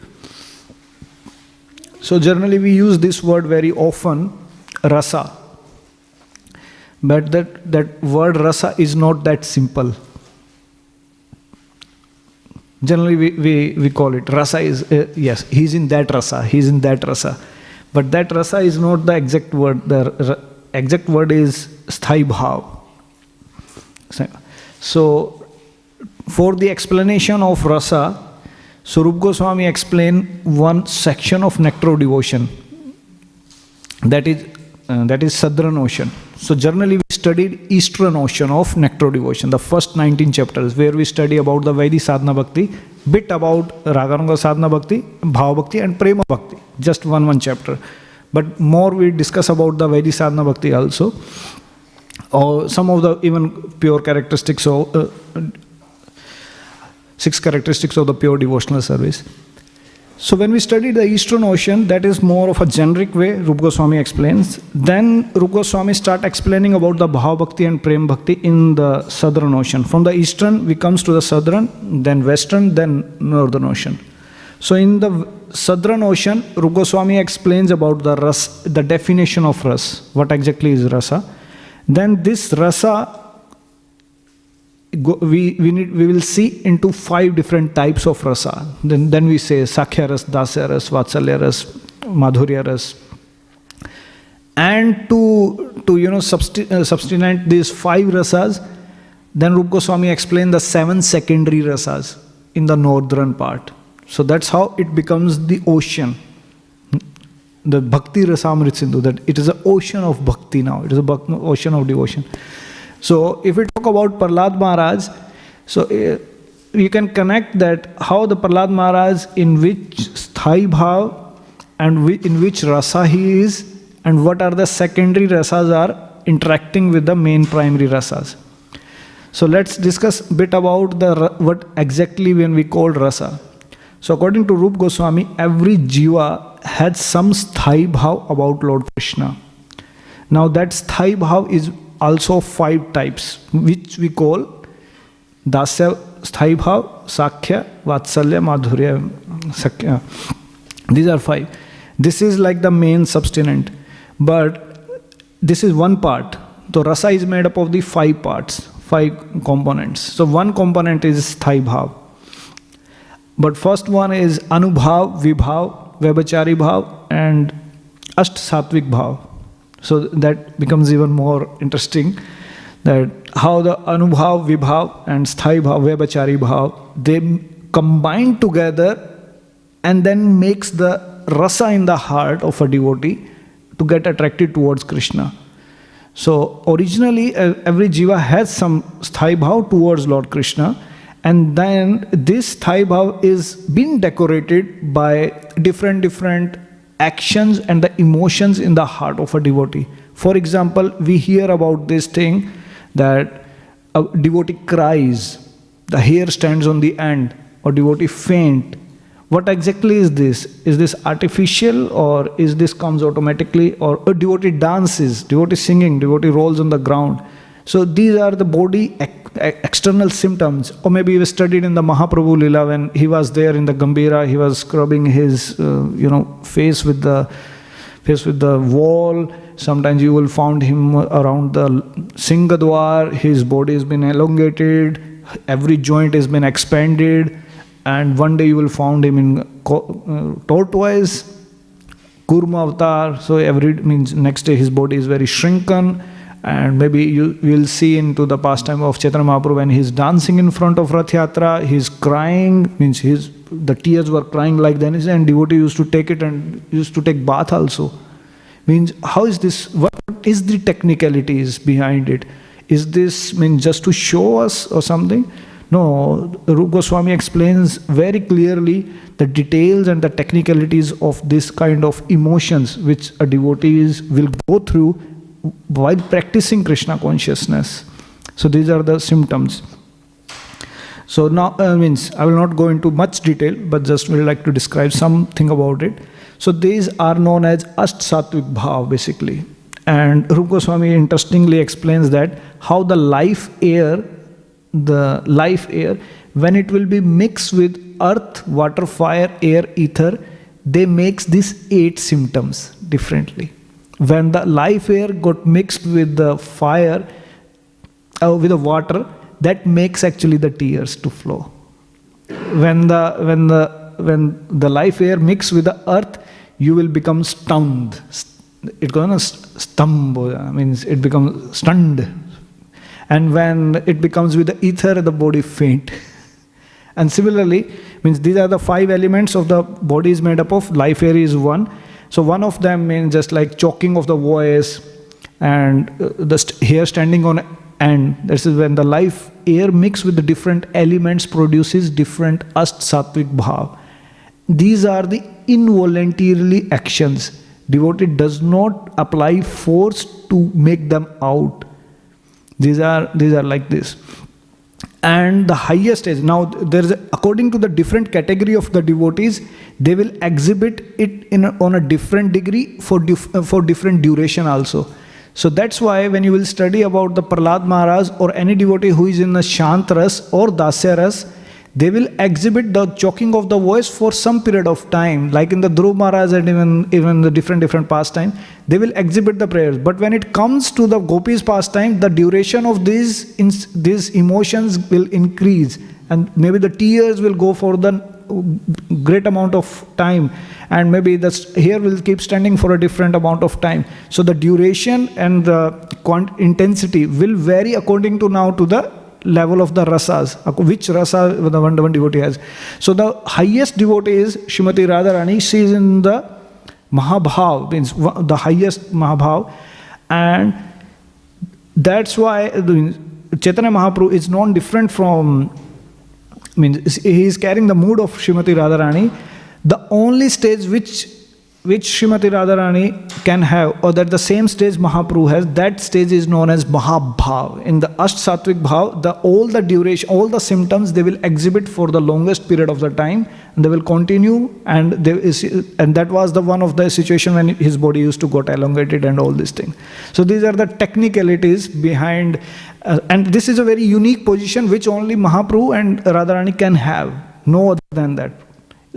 So generally we use this word very often, rasa. But that word rasa is not that simple. Generally we call it rasa is, yes, he's in that rasa, he's in that rasa. But that rasa is not the exact word. The exact word is sthai bhav. So for the explanation of rasa, so Rupa Goswami explained one section of Nectar of Devotion. That is Southern Ocean. So generally we studied Eastern Ocean of Nectar of Devotion, the first 19 chapters, where we study about the Vaidhi Sadhana Bhakti, bit about Ragaranga Sadhana Bhakti, Bhava Bhakti and Prema Bhakti, just one chapter. But more we discuss about the Vaidhi Sadhana Bhakti also, or some of the even pure characteristics of 6 characteristics of the pure devotional service. So when we study the Eastern Ocean, that is more of a generic way, Rupa Goswami explains. Then Rupa Goswami start explaining about the Bhava Bhakti and Prem Bhakti in the Southern Ocean. From the Eastern, we comes to the Southern, then Western, then Northern Ocean. So in the Southern Ocean, Rupa Goswami explains about the definition of ras, what exactly is rasa. Then this rasa, we will see into 5 different types of rasa. Then we say Sakhya ras, Dasya ras, Vatsalya ras, Madhurya ras. And to substitute these 5 rasas, then Rupa Goswami explained the 7 secondary rasas in the northern part. So that's how it becomes the ocean. The Bhakti Rasamrit Sindhu, that it is an ocean of bhakti now. It is an ocean of devotion. So if we talk about Prahlad Maharaj, so you can connect that how the Prahlad Maharaj, in which sthai bhav and in which rasa he is, and what are the secondary rasas are interacting with the main primary rasas. So let's discuss a bit about what exactly when we call rasa. So according to Rupa Goswami, every jiva has some sthai bhav about Lord Krishna. Now that sthai bhav is also 5 types, which we call Dasya sthai bhav, Sakhya, Vatsalya, Madhurya, Sakhya. These are 5. This is like the main substance, but this is one part. So rasa is made up of the 5 parts, 5 components. So one component is sthai bhav. But first one is Anubhav, Vibhav, Vyabhachari bhav and Asht Satvik bhav. So that becomes even more interesting, that how the Anubhav, Vibhav and Sthai bhav, Vyabhachari bhav, they combine together and then makes the rasa in the heart of a devotee to get attracted towards Krishna. So originally every jiva has some sthai bhav towards Lord Krishna, and then this sthai bhav is being decorated by different actions and the emotions in the heart of a devotee. For example, we hear about this thing that a devotee cries, the hair stands on the end, or devotee faint. What exactly is this? Is this artificial, or is this comes automatically? Or a devotee dances, devotee singing, devotee rolls on the ground. So these are the body external symptoms. Or maybe we studied in the Mahaprabhu Lila when he was there in the Gambhira, he was scrubbing his face with the wall. Sometimes you will find him around the Singadwar, his body has been elongated, every joint has been expanded, and one day you will find him in tortoise, Kurma avatar. So next day his body is very shrunken. And maybe you will see into the pastime of Chaitanya Mahaprabhu when he is dancing in front of Rath Yatra, he is crying, the tears were crying like that, and devotee used to take it and used to take bath also. How is this? What is the technicalities behind it? Is this just to show us or something? No, Rupa Goswami explains very clearly the details and the technicalities of this kind of emotions which a devotee will go through while practicing Krishna consciousness. So these are the symptoms. So now, means I will not go into much detail, but just will like to describe something about it. So these are known as Sattvic Bhav basically. And Rupa Goswami interestingly explains that how the life air, when it will be mixed with earth, water, fire, air, ether, they makes these 8 symptoms differently. When the life air got mixed with the fire, with the water, that makes actually the tears to flow. When the life air mix with the earth, you will become stunned. It goes stumble, means it becomes stunned. And when it becomes with the ether, the body faint. And similarly, means these are the 5 elements of the body is made up of. Life air is one. So one of them means just like choking of the voice and the hair standing on end. This is when the life air mixed with the different elements produces different Sattvic Bhav. These are the involuntarily actions. Devotee does not apply force to make them out. These are like this. And the highest stage, now there is according to the different category of the devotees, they will exhibit it on a different degree for different duration also. So that's why when you will study about the Prahlad Maharaj or any devotee who is in the Shantras or Dasya Ras, they will exhibit the choking of the voice for some period of time, like in the Dhruv Maharaj and even the different pastime, they will exhibit the prayers. But when it comes to the Gopis pastime, the duration of these emotions will increase, and maybe the tears will go for the great amount of time, and maybe the hair will keep standing for a different amount of time. So the duration and the intensity will vary according to the level of the rasas, which rasa the one devotee has. So the highest devotee is Srimati Radharani. She is in the Mahabhav, means the highest Mahabhav, and that's why Chaitanya Mahaprabhu is non different from, means he is carrying the mood of Srimati Radharani. The only stage which Srimati Radharani can have, or that the same stage Mahaprabhu has, that stage is known as Mahabhav. In the Sattvic Bhav, all the duration, all the symptoms they will exhibit for the longest period of the time, and they will continue, and that was the one of the situation when his body used to got elongated and all these things. So these are the technicalities behind, and this is a very unique position which only Mahaprabhu and Radharani can have, no other than that.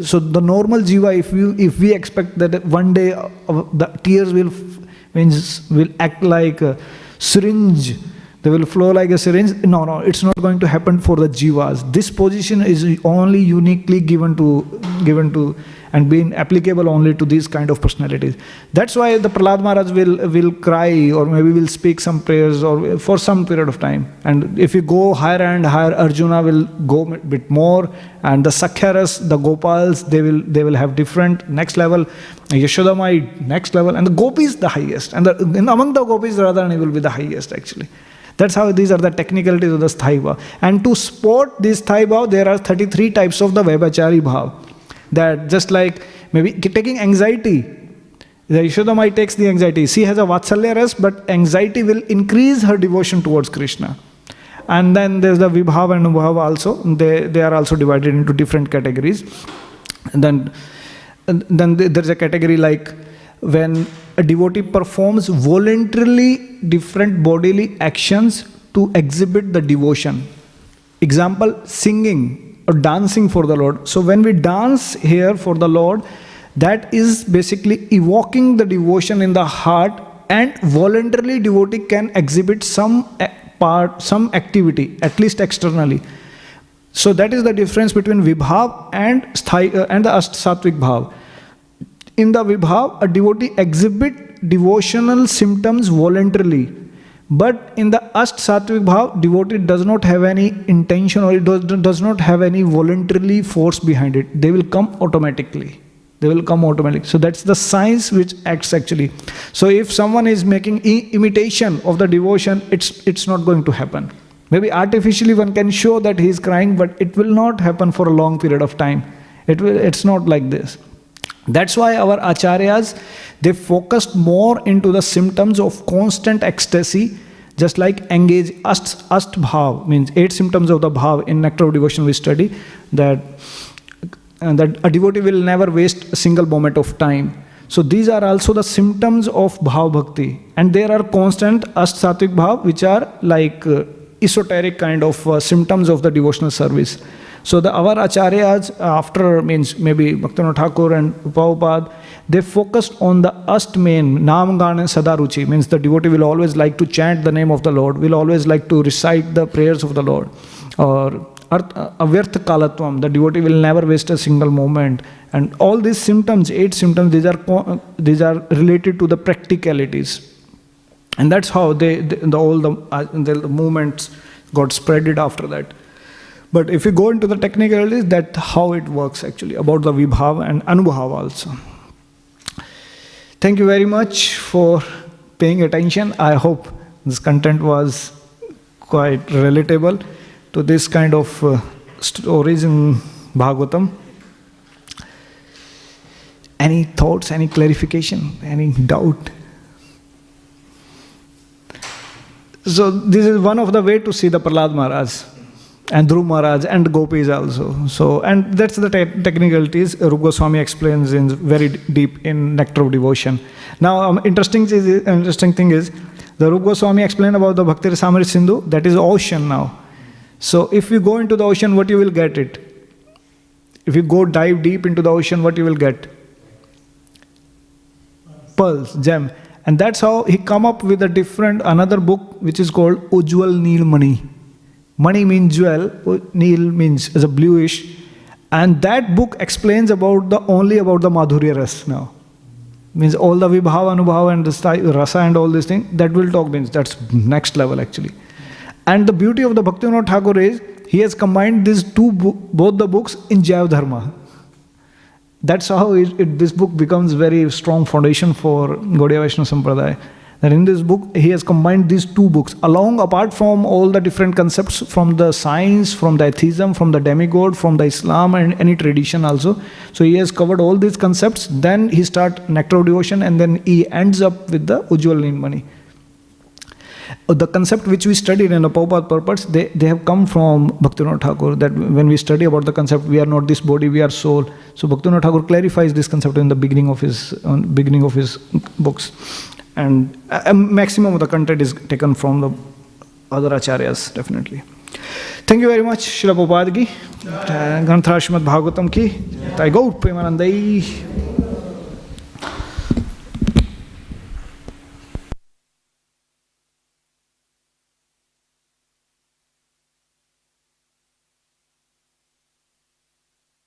So the normal jiva, if we expect that one day the tears will act like a syringe, they will flow like a syringe. No, it's not going to happen for the jivas. This position is only uniquely given to and being applicable only to these kind of personalities. That's why the Prahlad Maharaj will cry, or maybe will speak some prayers or for some period of time. And if you go higher and higher, Arjuna will go a bit more, and the Sakhyaras, the Gopals, they will have different next level. Yashodamai next level, and the Gopis the highest. And among the Gopis, Radharani will be the highest actually. That's how these are the technicalities of the Sthai Bhav. And to support this Sthai Bhav, there are 33 types of the Vaibhachari Bhav. That just like maybe taking anxiety, the Yashodamai takes the anxiety. She has a Vatsalya ras, but anxiety will increase her devotion towards Krishna. And then there's the Vibhav and Anubhav also. They are also divided into different categories. And then there's a category like when a devotee performs voluntarily different bodily actions to exhibit the devotion. Example, singing or dancing for the Lord. So when we dance here for the Lord, that is basically evoking the devotion in the heart, and voluntarily devotee can exhibit some activity, at least externally. So that is the difference between Vibhav and the Sattvic Bhav. In the Vibhav, a devotee exhibit devotional symptoms voluntarily. But in the Sattvic Bhav, devotee does not have any intention, or it does not have any voluntarily force behind it. They will come automatically. So that's the science which acts actually. So if someone is making imitation of the devotion, it's not going to happen. Maybe artificially one can show that he is crying, but it will not happen for a long period of time. It's not like this. That's why our acharyas, they focused more into the symptoms of constant ecstasy, Just like engage ast bhav, means 8 symptoms of the bhav in Nectar of Devotion we study, that a devotee will never waste a single moment of time. So these are also the symptoms of bhav bhakti. And there are constant ast sattvic bhav, which are like esoteric kind of symptoms of the devotional service. So our acharyas after, means maybe Bhaktivinoda Thakur and Prabhupada, they focused on the ast main, Nam Gana Sadaruchi, means the devotee will always like to chant the name of the Lord, will always like to recite the prayers of the Lord. Or avyartha kalatvam, the devotee will never waste a single moment. And all these symptoms, 8 symptoms, these are related to the practicalities. And that's how all the movements got spreaded after that. But if you go into the technicalities, that's how it works actually, about the vibhav and anubhav also. Thank you very much for paying attention. I hope this content was quite relatable to this kind of stories in Bhagavatam. Any thoughts, any clarification, any doubt? So this is one of the way to see the Prahlad Maharaj and Dhruv Maharaj and Gopis also. So, and that's the technicalities Rupa Goswami explains in very deep in Nectar of Devotion. Now, interesting thing is, the Rupa Goswami explained about the Bhakti Rasamrita Sindhu, that is ocean now. So if you go into the ocean, what you will get it? If you go dive deep into the ocean, what you will get? Pearls, gem. And that's how he come up with another book which is called Ujjwal Neel Mani. Mani means jewel, Neel means as a bluish. And that book explains only about the Madhurya Ras now. Means all the Vibhava, Anubhava and the Rasa and all these things, that will talk, means that's next level actually. And the beauty of the Bhaktivinoda Thakur is, he has combined both the books in Jaiva Dharma. That's how this book becomes very strong foundation for Gaudiya Vaishnava Sampradaya. That in this book, he has combined these 2 books, apart from all the different concepts from the science, from the atheism, from the demigod, from the Islam and any tradition also. So he has covered all these concepts, then he starts Nectar of Devotion, and then he ends up with the Ujjwal Neel Mani. The concept which we studied in the Prabhupada purpose, they have come from Bhaktivinoda Thakur, that when we study about the concept, we are not this body, we are soul. So Bhaktivinoda Thakur clarifies this concept in the beginning of his books. And a maximum of the content is taken from the other acharyas, definitely. Thank you very much, Srila Prabhupada ki, Śrīmad Bhāgavatam ki, Jai Gaur Premanandai.